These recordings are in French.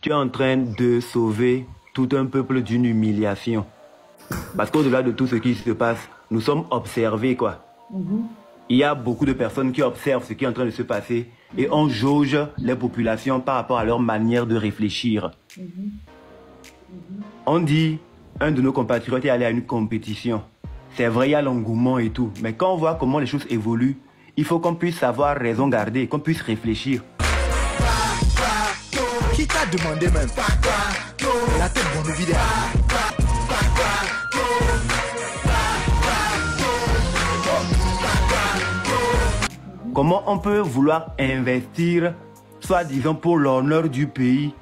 tu es en train de sauver tout un peuple d'une humiliation. Parce qu'au-delà de tout ce qui se passe, nous sommes observés, quoi. Il y a beaucoup de personnes qui observent ce qui est en train de se passer et on jauge les populations par rapport à leur manière de réfléchir. On dit, un de nos compatriotes est allé à une compétition. C'est vrai, il y a l'engouement et tout. Mais quand on voit comment les choses évoluent, il faut qu'on puisse savoir raison garder, qu'on puisse réfléchir. Qui t'a demandé même? La tête de mon vidéo. Comment on peut vouloir investir, soi-disant pour l'honneur du pays,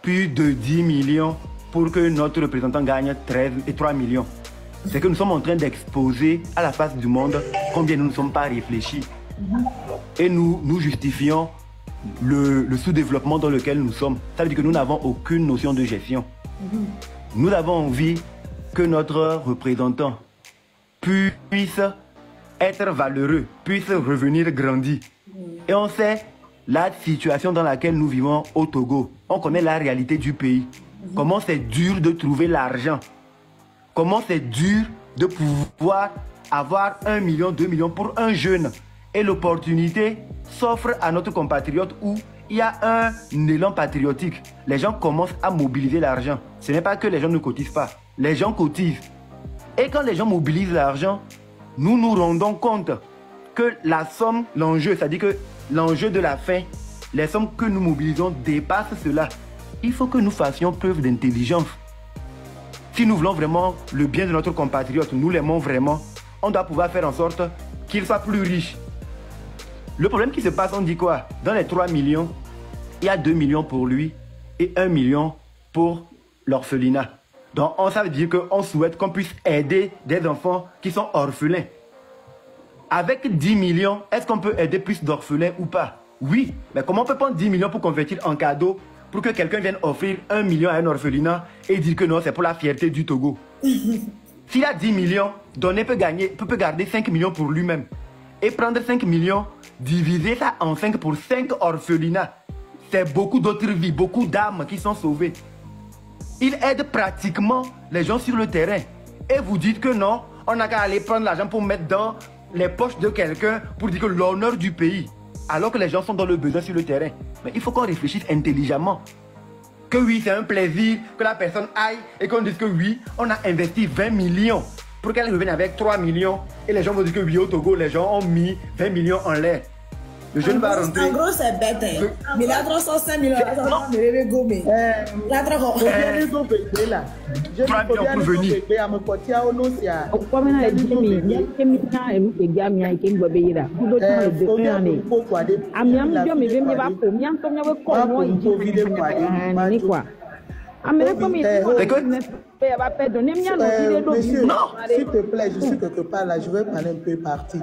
plus de 10 millions pour que notre représentant gagne 13 et 3 millions? C'est que nous sommes en train d'exposer à la face du monde combien nous ne sommes pas réfléchis. Et nous justifions le sous-développement dans lequel nous sommes. Ça veut dire que nous n'avons aucune notion de gestion. Nous avons envie que notre représentant puisse être valeureux, puisse revenir grandi. Et on sait la situation dans laquelle nous vivons au Togo. On connaît la réalité du pays. Comment c'est dur de trouver l'argent. Comment c'est dur de pouvoir avoir 1 million, 2 millions pour un jeune. Et l'opportunité s'offre à notre compatriote où il y a un élan patriotique. Les gens commencent à mobiliser l'argent. Ce n'est pas que les gens ne cotisent pas. Les gens cotisent. Et quand les gens mobilisent l'argent, nous nous rendons compte que la somme, l'enjeu, c'est-à-dire que l'enjeu de la fin, les sommes que nous mobilisons dépassent cela. Il faut que nous fassions preuve d'intelligence. Si nous voulons vraiment le bien de notre compatriote, nous l'aimons vraiment, on doit pouvoir faire en sorte qu'il soit plus riche. Le problème qui se passe, on dit quoi? Dans les 3 millions, il y a 2 millions pour lui et 1 million pour l'orphelinat. Donc, ça veut dire qu'on souhaite qu'on puisse aider des enfants qui sont orphelins. Avec 10 millions, est-ce qu'on peut aider plus d'orphelins ou pas? Oui, mais comment on peut prendre 10 millions pour convertir en cadeau pour que quelqu'un vienne offrir 1 million à un orphelinat et dire que non, c'est pour la fierté du Togo? S'il a 10 millions, donner peut garder 5 millions pour lui-même. Et prendre 5 millions, diviser ça en 5 pour 5 orphelinats. C'est beaucoup d'autres vies, beaucoup d'âmes qui sont sauvées. Il aide pratiquement les gens sur le terrain. Et vous dites que non, on n'a qu'à aller prendre l'argent pour mettre dans les poches de quelqu'un pour dire que l'honneur du pays. Alors que les gens sont dans le besoin sur le terrain. Mais il faut qu'on réfléchisse intelligemment. Que oui, c'est un plaisir que la personne aille et qu'on dise que oui, on a investi 20 millions pour qu'elle revienne avec 3 millions. Et les gens vont dire que oui, au Togo, les gens ont mis 20 millions en l'air. Le jeune va rentrer. En gros, c'est bête. Mais il a 305 millions. Il a 3 millions pour venir. S'il te plaît, je suis quelque part là, je vais parler un peu parti.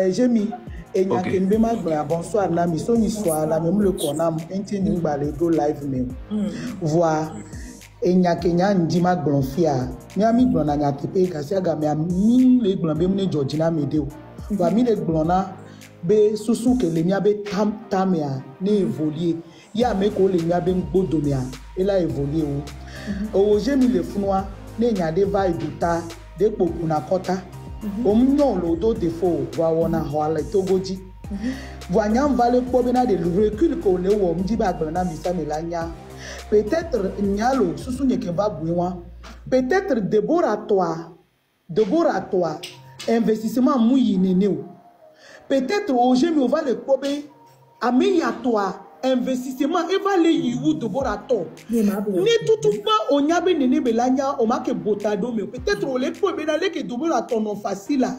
J'ai mis et bonsoir la mission histoire la même le konam intini balé go live même voir et nya kenya ndima glonfia mi ami glona nya tepe kasi ga mi le glon be mu Georgina Medeo wa mi le glona be susu ke le mi abe tamia ne évoluer ya me ko le mi abe gbodomia et la évoluer o j'ai mis le funwa ne nya de va iduta de popuna kota non l'auto défaut voina hoala togoji voyant vale pobena de recul ko le wo mdi ba gbana misa melanya peut-être nyalo susu nyeke ba buwa peut-être déboratoire investissement mouyi neneu peut-être au jemi va le pobe ameya toi investissement évalué you de borato ni tout pas on y a bien né belanya on m'a que botado mais peut-être on les peut bien aller que de borato non facile là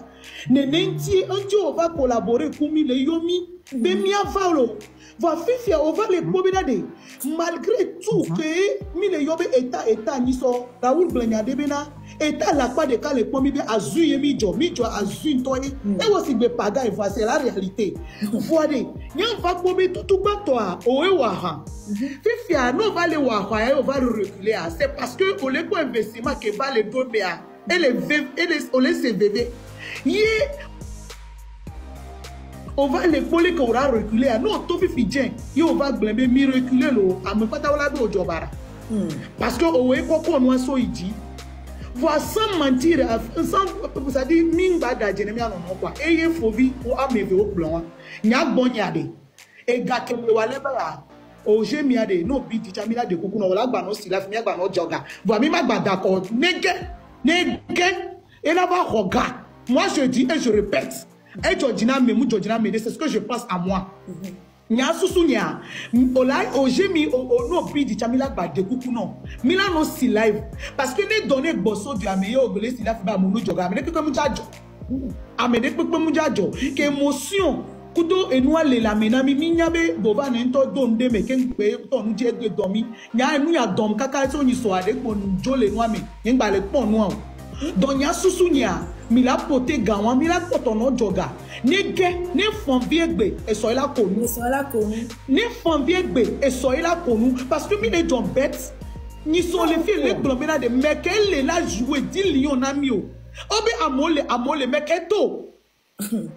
nenenti un jour on va collaborer comme le yomi bemia valo va fifi on va les pobena de malgré tout que mi le yobe état ni so Raoul Blenya de bena état la quoi de cas les pomi be azuye mi jo azuye toi et aussi be paga et c'est la réalité voilà ni on va pomi tout pas toi oewaha fifi no va le waha et on va reculer c'est parce que on les quoi investissement que va les domber et les on les CVV on va l'épaule qu'on aura reculé. Non, tout fait fidjen. On va blâmer, mi reculer l'eau. À me pas t'avoir au jobara. Parce que au est quoi qu'on soit dit. Voir sans mentir, sans ça dit ming bada jérémie non quoi. Et il faut vivre ou amévé au blanc. Nya bon yade. Et gars qui me walé ba. Oh j'ai mis ade no biti chamila de kuku no wala gba no sila fimi gba no joga. Voir mi ma gba d'accord. Nege. Et là va regarde. Moi je dis et je répète. Et Georgina Memou, Georgina Mede, c'est ce que je pense à moi. Nya susu nya. Olay oje mi no bi di chamila ba de kuku no. Mila no si live parce que ne donner bosso du ameyo ogole si la fa ba mu joga. Amede pe mu jajo. Amede pe mu jajo. Que émotion kudo enua le la menami minyabe bova nento donde me ken pe to nu je de domi. Nya enu ya dom kaka so ni so ade ko njo le noa me. Ngba le pon noa. Donc nya susu nya. Mila pote gawan mila potono joga nege ne fonviegbe e so ila konu ne fonviegbe e so ila konu parce que mi ne don bet ni so le fi le globena de mekele la jouer 10 lions na mi o obi amole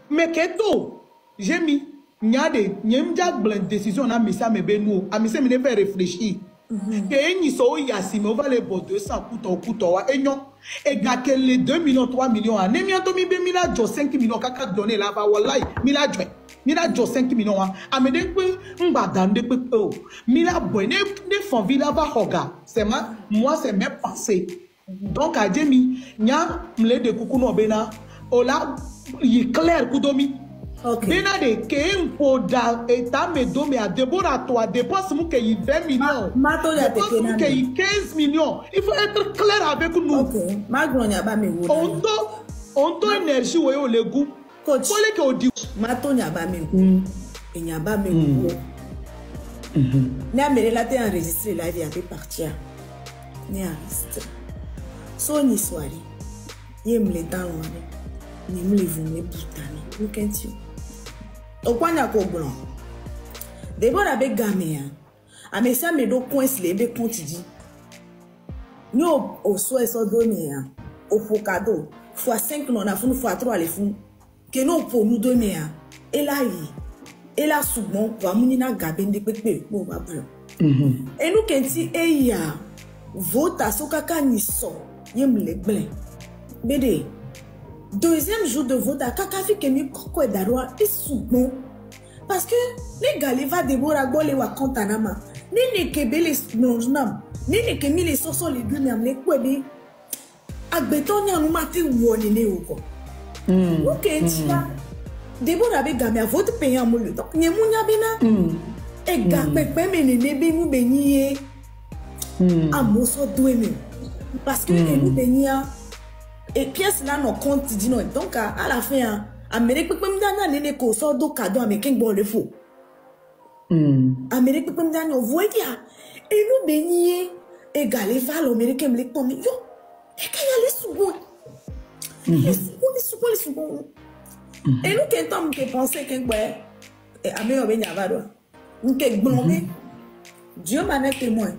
meketo j'ai mis nyade nyemja blanc décision na misa me benu amise me ne faire réfléchir que ni so yasi me on va les bo 200 couteau wa enyon et gars que les 2 millions 3 millions a ne mi to mi be mi la jo 5 millions kaka donner là va wallahi mi la jo 5 millions a me de pe ngba dan de pe o mi la boy ne font villa va hoga c'est moi c'est mes pensées donc a demi nya mle de kuku no bena ola yi clair kudomi. Okay. Bena de ke impoda eta me do me a Deborah toi dépense mu ke 20 millions. Dépense mu ke 15 millions. Il faut être clair avec nous. Okay. Maglonia ba me wo. On to énergie wo yo le goût. Coach. Faut le ke odi. Matonya ba me wo. Enya ba me wo. Na me relater enregistrer live ya pe partir. Ni enregistrer. So ni soirée. Yem le talon. Ni me le vous me butani. Vous qu'est-ce Okwanya ko blanc. Deborah be gamea. Amesa me do coince le be contidi. Nyo o so eso donner au focado fois 5 non a funu fois 3 les fun. Que non pour nous donner et là et là souvent va munina gabende pepe mo ba blanc. Et nous kenti e ya vota sokaka ni so yem le blanc. Bede deuxième jour de vote à Kakafi Kemi Koko et Darwa est souvent parce que les gars les va Deborah Gole wa Kantanama ni ne kebe les nonjnam ni ne kemi les soso les deux nyam les kwebe agbeton nyam mati woni ne oko ok tia Deborah be gamia vote payant mo le donc nyemunya bina e ga pepe menene be mu benye amoso doueme parce que e mu benya et pièce là non compte dit non donc à la fin Amérique peut me donner les co sort do cadeau américain bon le faux Amérique peut me donner voyez et nous bénier égalé val américain me les comme yo et quand y a les sous et nous quand on me penser que ouais et américain ben yavado nous que blonde Dieu m'a été témoin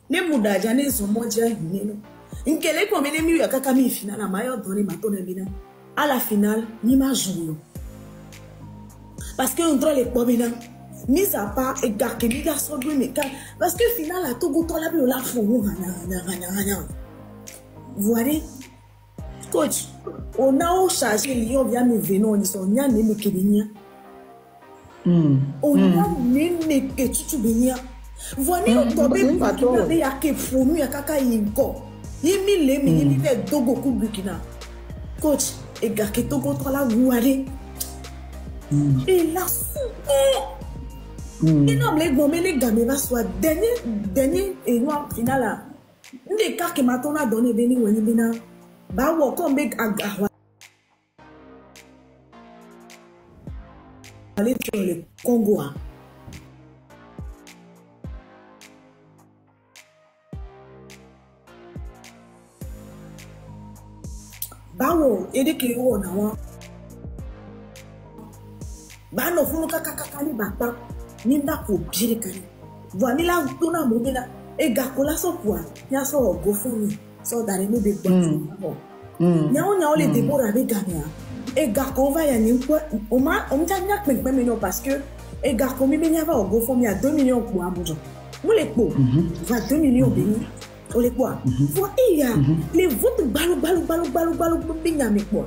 les mouda jane sont mondial non Nkele kwa mene miyu ya kaka mi final na mayo doni matone bina. À la finale, ni ma joue. Parce que on doit les pomena. Mis à part et garder les garçons de mes cas. Parce que final à Togo to la bi o la fo hana. Voyez. Coach, on a au chargé Lyon vient me venir on sont nya ne me kebenia. On a ne ke tutu benia. Voyez on tombe patron be ya ke fonu ya kaka yinko. Yimi le mi yimi fait dogo ku Burkina. Coach, et gars qui togo to la wouare. Et là et non les gomé les gamé va soit dernier et noir final là. Les cas qui m'attendent à donner beni woni bina. Ba wo comme big aga. Aller sur le Congo. Bawo ede ke wo na won ba no funu kaka ni baba ni nda ko bire kan vo ni la to na mo bi na e ga ko la so kwa nya so go funu so dare no be gbo nya o le Deborah be Ghana et garçon va y aller quoi on m'a dit que parce que et garçon mais il y avait au GoFundMe il y a 2 millions pour Abuja vous les quoi va 2 millions béni on les quoi faut il y a les votes balou bien mais quoi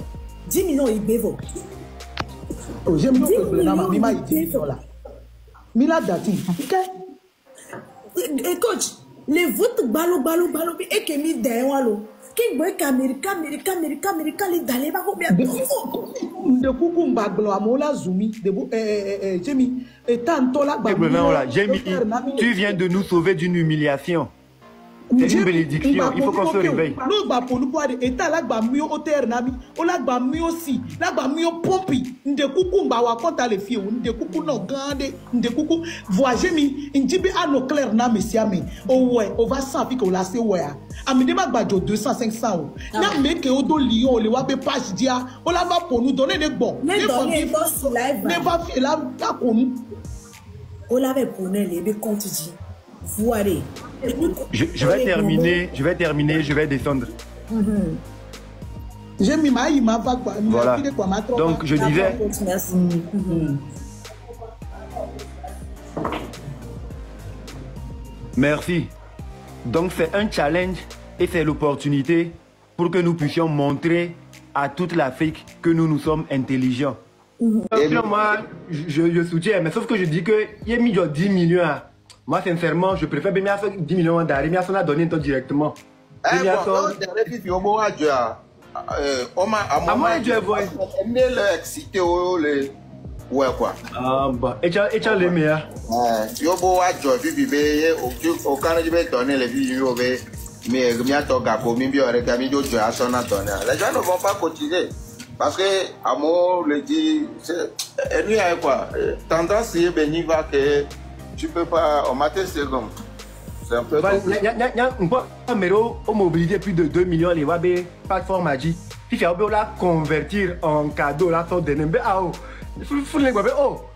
10 millions il bévo oh j'aime bien que le mima il là mila dati OK et coach les votes balou et que mi derrière lo qui boy Américain les d'aller ba ko bien de kuku mbaglo amola zumi de Jemi et tanto la ba Jemi tu viens de nous sauver d'une humiliation. C'est une bénédiction, il faut qu'on se réveille. Nous ba pour nous pour état la ba mieux hauteur nami, o la ba mieux aussi, la ba mieux pompi, nde kuku mba wa konta le fio, nde kuku no grande, nde kuku voyager mi, njibi ano clair na mesiame. Oh ouais, on va sans fi ko la se ouais. Ami de ba jo 200 500. Na me ke odo lion le wa be page dia, o la va pour nous donner des bons. Mais donner boss live. Ne va fi la ta ko nous. O la be pour les be compte dit. Voilà. Je vais terminer, je vais descendre. J'ai mis ma voilà. Donc je disais. Merci. Donc c'est un challenge et c'est l'opportunité pour que nous puissions montrer à toute l'Afrique que nous sommes intelligents. Et moi, je soutiens, mais sauf que je dis que il y a mis 10 millions. Moi, sincèrement, je préfère bien 10 millions d'arrêts, mais à donner directement. Ouais quoi. Ah bah, et tu as les meilleurs. Yo bo wa jo bibi be o kan je be donner les vidéos be mais mi ato ga ko mi bi ore ga mi jo jo aso na donner. Les gens ne vont pas cotiser parce que Amo le dit c'est lui a quoi tendance c'est béni va que tu peux pas au matin c'est comme c'est un peu on mobilisé plus de 2 millions les wabe plateforme a dit si tu as la convertir en cadeau la sorte de nembe oh,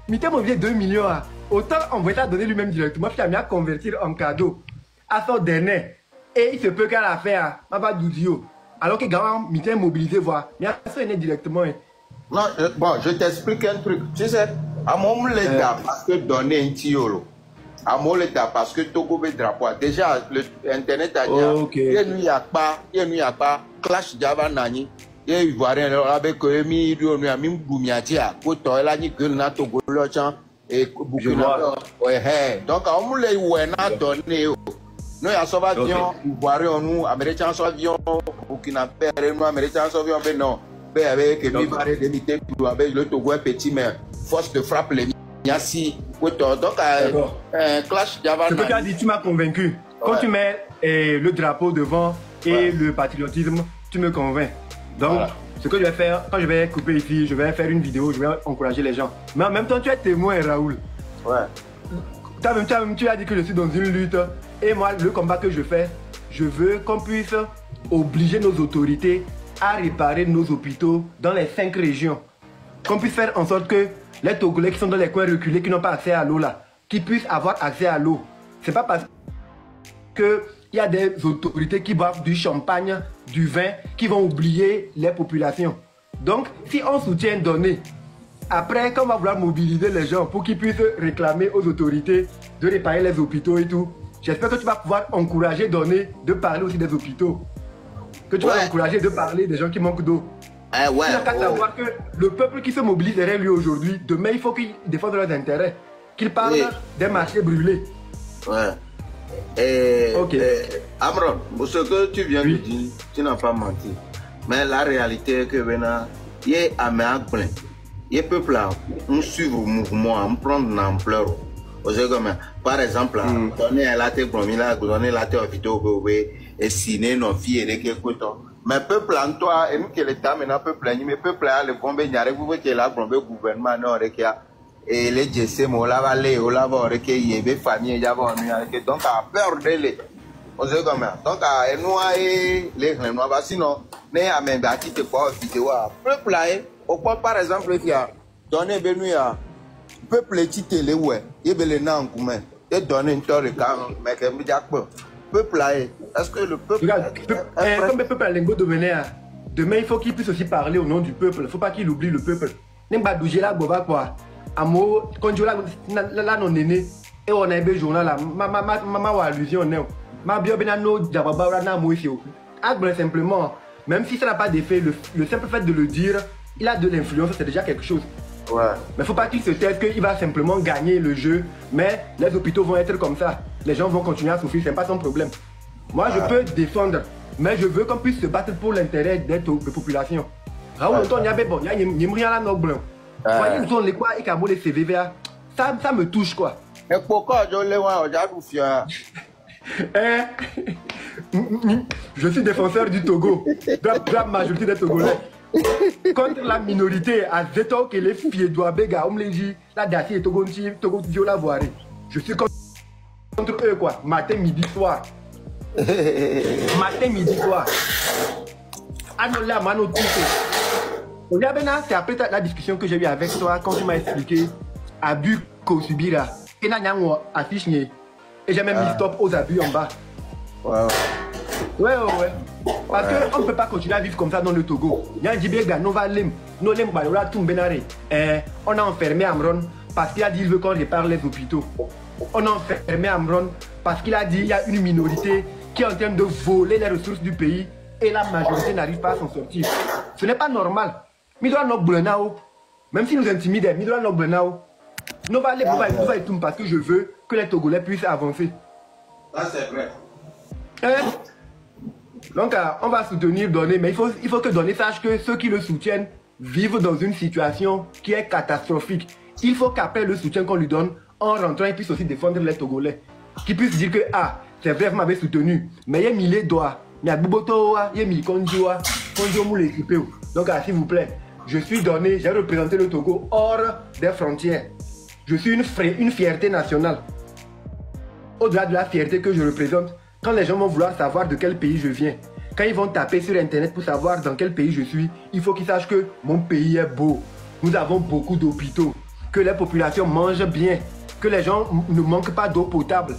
mais tu as mobilisé 2 millions. Autant on va donner lui-même directement, puis tu as mis à convertir en cadeau à son dernier. Et il se peut qu'à la fin, alors que Gawan, tu as mobilisé, voir, mais à ça, il est directement. Non, bon, je t'explique un truc. Tu sais, à mon l'état, parce que donner un tiolo. À mon l'état, parce que Togo veut drapeau. Déjà, l'internet a dit, il n'y a pas, clash Java Nani. Et il voit rien avec mi a mis Boumiatia, pour toi, là, ni que na Togo l'ochan et Burkina. Ouais, donc, on me l'a eu à donner. Nous, à sauver avion, Ivoiriens, nous, Américains sauver avion, Burkina Faso, Américains sauver avion, non. Avec le Togo petit, mais force de frappe les Niassi. Donc, clash Java. Ce que tu as dit, tu m'as convaincu. Quand tu mets le drapeau devant et le patriotisme, tu me convaincs. Donc, ce que je vais faire, quand je vais couper ici, je vais faire une vidéo, je vais encourager les gens. Mais en même temps, tu es témoin, Raoul. Ouais. Tu as dit que je suis dans une lutte. Et moi, le combat que je fais, je veux qu'on puisse obliger nos autorités à réparer nos hôpitaux dans les 5 régions. Qu'on puisse faire en sorte que les Togolais qui sont dans les coins reculés, qui n'ont pas accès à l'eau là, qu'ils puissent avoir accès à l'eau. C'est pas parce que il y a des autorités qui boivent du champagne, du vin, qui vont oublier les populations. Donc, si on soutient donné, après, quand on va vouloir mobiliser les gens pour qu'ils puissent réclamer aux autorités de réparer les hôpitaux et tout, j'espère que tu vas pouvoir encourager donné de parler aussi des hôpitaux. Que tu vas encourager de parler des gens qui manquent d'eau. Tu n'as qu'à savoir que le peuple qui se mobilise derrière lui aujourd'hui, demain, il faut qu'ils défendent leurs intérêts. Qu'ils parlent des marchés brûlés. Ouais. Amron, ce que tu viens de dire, tu n'as pas menti. Mais la réalité est que maintenant, il y a un plein. Il y a peuple là, on suit le mouvement, on prend une ampleur. Par exemple, donner la tête pour donner la tête au vidéo, et signer nos filles et les coutons. Mais peuple en toi, et nous qui l'État maintenant, peuple, mais peuple là, le combat, il y a un gouvernement, non, et les GC, on l'a valé, on l'a valé, il y avait famille, il y avait donc à peur de les. On sait comment. Donc à nous, les noirs, sinon, mais à même bâti de quoi vidéo. Peuple là, au point par exemple, il y a donné venu à peuple tité les ouais, il y a les noms commun. Et donner une torre quand mais que me diable. Peuple là, est-ce que le peuple. Comme le peuple à l'engo dominé, Demain, il faut qu'il puisse aussi parler au nom du peuple. Il ne faut pas qu'il oublie le peuple. N'imba douger la boba quoi. Amo, quand je la non aîné, et on a un journal là, ma allusion, ma biobénano, d'ababa, na moïsio. Agble simplement, même si ça n'a pas d'effet, le simple fait de le dire, il a de l'influence, c'est déjà quelque chose. Ouais. Mais il ne faut pas qu'il se taise qu'il va simplement gagner le jeu, mais les hôpitaux vont être comme ça. Les gens vont continuer à souffrir, ce n'est pas son problème. Moi, je peux défendre, mais je veux qu'on puisse se battre pour l'intérêt des populations. Ça me touche quoi. Je suis défenseur du Togo, de la majorité des Togolais. Contre la minorité, à Zeto, que les filles doivent béga, la Dassi et Togo, la voir. Je suis contre eux quoi, matin, midi, soir. Matin, midi, soir. C'est après la discussion que j'ai eue avec toi quand tu m'as expliqué abus qu'on subira. Et j'ai même mis stop aux abus en bas. Ouais. Parce qu'on ne peut pas continuer à vivre comme ça dans le Togo. On a enfermé Amron parce qu'il a dit qu'il veut qu'on répare les hôpitaux. On a enfermé Amron parce qu'il a dit qu'il y a une minorité qui est en train de voler les ressources du pays et la majorité n'arrive pas à s'en sortir. Ce n'est pas normal. Même si nous intimidons, nous va aller parce que je veux que les Togolais puissent avancer. Ça c'est vrai. Donc on va soutenir Donné, mais il faut que Donné sache que ceux qui le soutiennent vivent dans une situation qui est catastrophique. Il faut qu'après le soutien qu'on lui donne, en rentrant, il puisse aussi défendre les Togolais. Qu'il puisse dire que, ah, c'est vrai, vous m'avez soutenu, mais il y a mis les doigts, il y a Bouboto, il y a mis Konjoa, donc s'il vous plaît, je suis Donné, j'ai représenté le Togo hors des frontières. Je suis une fierté nationale. Au-delà de la fierté que je représente, quand les gens vont vouloir savoir de quel pays je viens, quand ils vont taper sur internet pour savoir dans quel pays je suis, il faut qu'ils sachent que mon pays est beau. Nous avons beaucoup d'hôpitaux, que les populations mangent bien, que les gens ne manquent pas d'eau potable.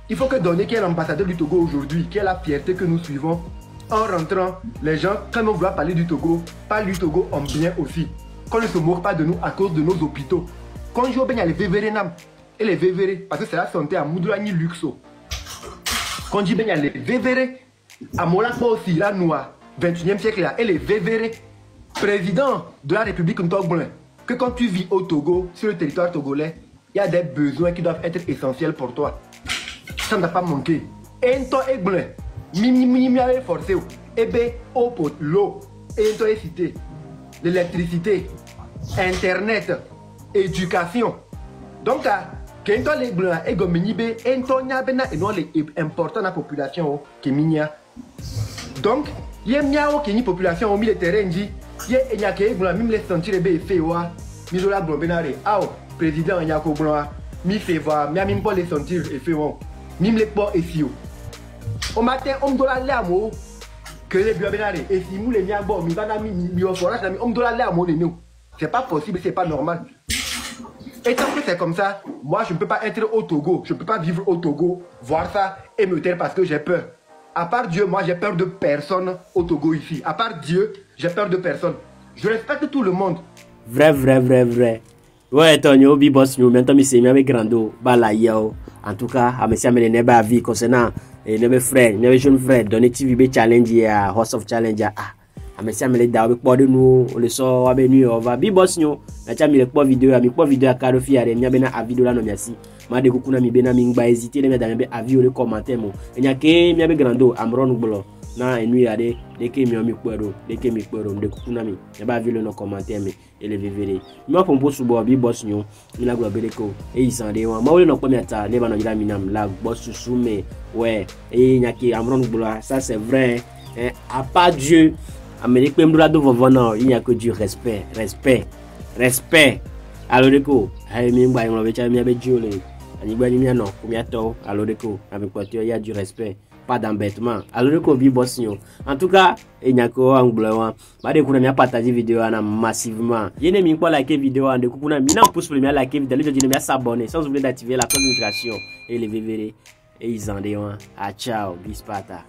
Il faut que Donné, qui est l'ambassadeur du Togo aujourd'hui, qui est la fierté que nous suivons, en rentrant, les gens, quand ils vont vouloir parler du Togo, parlent du Togo en bien aussi. Qu'on ne se moque pas de nous à cause de nos hôpitaux. Quand je vais les vévérés, et les vévérés, parce que c'est la santé à Moudouani Luxo. Quand je vais les vévérés, à Molakba aussi, la noix, 21e siècle là, et les vévérés, président de la République Ntogblin, que quand tu vis au Togo, sur le territoire togolais, il y a des besoins qui doivent être essentiels pour toi. Ça ne doit pas manquer. Et un temps églin, mimi forcé, et bien, l'eau, et un temps cité, l'électricité, internet, éducation. Donc, quand on les blancs et gominibe, et on a important dans la population qui minia. Donc, il y a une population au milieu terrain dit, il y a qui blanc même les sentir et fait wa, misola blonbenare, président Yako blanc, mi fait voir, mi même pas les sentir et fait wa, même les pas ici. Au matin, on doit aller à moi que les blonbenare et si nous les miabo, mi va mi forage, on doit aller à moi les nous. C'est pas possible, c'est pas normal. Et tant que c'est comme ça, moi je ne peux pas être au Togo, je ne peux pas vivre au Togo, voir ça et me taire parce que j'ai peur. À part Dieu, moi j'ai peur de personne au Togo ici. À part Dieu, j'ai peur de personne. Je respecte tout le monde. Vrai. Ouais, Tonio, Bibos, nous, maintenant, mais c'est mes grando, balayao. En tout cas, à monsieur Amene Neba vie concernant mes frères, mes jeunes frères, donner TV challenge à House of Challenge à. Merci à me d'avoir de nous le sort à venir on va bibos nous na mi le po vidéo à Karofi à remia bena à vidéo là non merci ma de kokuna mi bena mi ngba hésiter les mettre dans avis le commentaire mo nya ke mi be grando amron bolo na enu ya de que mi kwero de que mi kwero de kokuna mi ya ba vidéo no commentaire mais et le vivere mi pour post bo bibos nous mi la gba beleko e isande wa ma wole no ko mi ata le ba no jira mi nam la boss sous mais ouais et nya ke amron bolo ça c'est vrai à part Dieu Amérique même droit de vivre il n'y a que du respect. Alors du coup, il y a du respect, pas d'embêtement. Alors du coup, en tout cas, il n'y a que un partager vidéo massivement. Il y a pas liker vidéo en découpant un pouce pour liker vidéo, s'abonner sans oublier d'activer la communication et les vivre et ils en déont. Ciao, bispata.